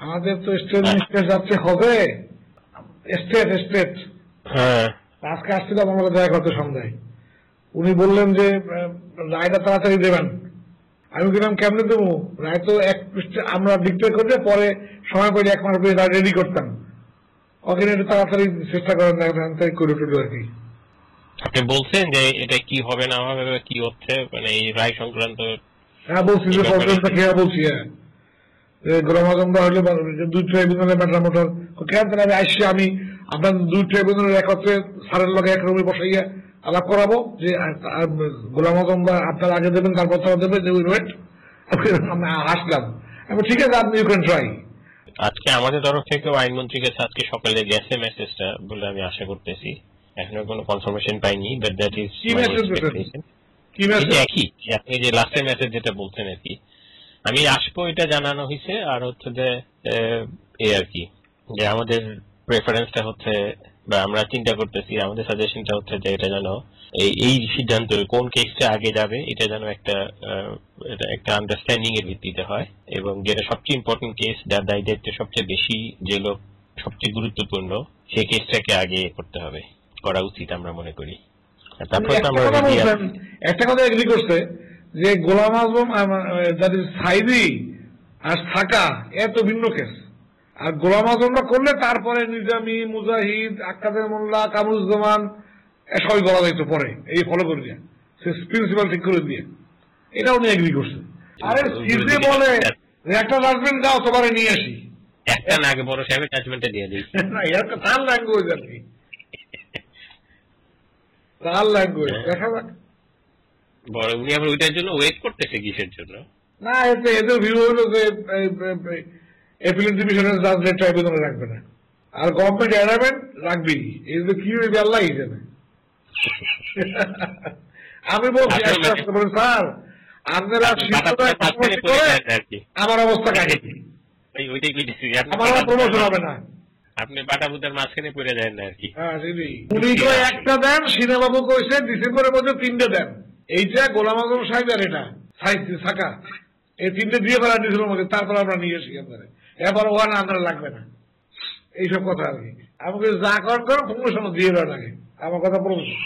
আমাদের তো state minister যাচ্ছে হবে, স্টেট হ্যাঁ আজকে আসছিলাম আমাকে দেখা করতে সন্ধ্যায়। উনি বললেন যে রায়টা তাড়াতাড়ি দেবেন। আমি বললাম কেমনে দেবো, রায় তো আমরা ডিক্লেয়ার করলে পরে সময় পেলে 1 মাস পরে রেডি করতাম। ওখানে একটু তাড়াতাড়ি চেষ্টা করেন করে টুলু আর কি। আপনি বলছেন যে এটা কি হবে না হবে কি হচ্ছে, মানে এই রায় সংক্রান্ত? হ্যাঁ বলছি যে প্রবলেমটা খেয়ে বলছি। হ্যাঁ গোলাম আজমরা হলে 2 ট্রাইব্যুনালে ম্যাটার মোটর কেন আমি আসছি, আমি আপনার 2 ট্রাইব্যুনালের একত্রে সারের লগে এক রুমে বসাইয়া আলাপ করাবো যে গোলাম আজম আপনার আগে দেবেন তারপর তারা দেবে যে ওয়েট। আমি হাসলাম, আমি ঠিক আছে আপনি ইউ ক্যান ট্রাই। আজকে আমাদের তরফ থেকেও আইনমন্ত্রীর কাছে আজকে সকালে গেছে মেসেজটা বলে আমি আশা করতেছি। এখনো কোনো কনফার্মেশন পাইনি, but that is my expectation. একই আপনি যে লাস্টের মেসেজ যেটা বলছেন আর কি, আমি আসবো এটা জানানো হয়েছে। আর হচ্ছে যে এই আর কি, যে আমাদের প্রেফারেন্সটা হচ্ছে বা আমরা চিন্তা করতেছি, আমাদের সাজেশনটা হচ্ছে যে এটা যেন এই সিদ্ধান্ত কোন কেসটা আগে যাবে এটা যেন একটা আন্ডারস্ট্যান্ডিং এর ভিত্তিতে হয়, এবং যেটা সবচেয়ে ইম্পর্টেন্ট কেস, যার দায় দায়িত্ব সবচেয়ে বেশি, যে লোক সবচেয়ে গুরুত্বপূর্ণ, সেই কেসটাকে আগে করতে হবে, করা উচিত আমরা মনে করি। তারপর তো আমরা একটা কথা এগ্রি করছে যে গোলাম আজম সাইদি আর থাকা এত ভিন্ন কেস, আর গোলাম আজমরা করলে তারপরে নিজামী, মুজাহিদ, আক্কাদের মোল্লা, কামরুজ্জামান সবাই বলা যাইত পরে এই ফলো করে দিয়ে প্রিন্সিপাল ঠিক করে দিয়ে, এটা উনি এগ্রি করছে। আরে সিজে বলে একটা জাজমেন্ট দাও তোমারে নিয়ে আসি, একটা না আগে বড় সাহেবের জাজমেন্টটা দিয়ে দিই। না এটা তার ল্যাঙ্গুয়েজ আর কি, তার ল্যাঙ্গুয়েজ দেখা যাক। বড় উনি আবার ওইটার জন্য ওয়েট করতেছে কিসের জন্য? না এতে এদের ভিউ হলো যে অ্যাপিলেট ডিভিশনের জাজদের ট্রাইব্যুনালে রাখবে না, আর গভর্নমেন্ট এরাবেন রাখবেই। এই যে কি হইবে আল্লাহ জানে। আমি বলছি স্যার আপনারা আমার অবস্থা কাকে, আমার প্রমোশন হবে না, আপনি বাটা বুদার মাঝখানে পড়ে দেন না আর কি। উনি তো একটা দেন, সিনেমাবু কইছে ডিসেম্বরের মধ্যে 3টে দেন। এইটা গোলাম আজম সাহেব আর এটা থাকা এই 3টে দিয়ে ফেলা দিয়েছিল আমাকে, তারপর আমরা নিয়ে এসি আপনারা, এবার ওখানে আপনারা লাগবে না, এইসব কথা আর কি। আমাকে যা করেন করো প্রমোশন দিয়ে দেওয়ার আগে আমার কথা প্রমোশন।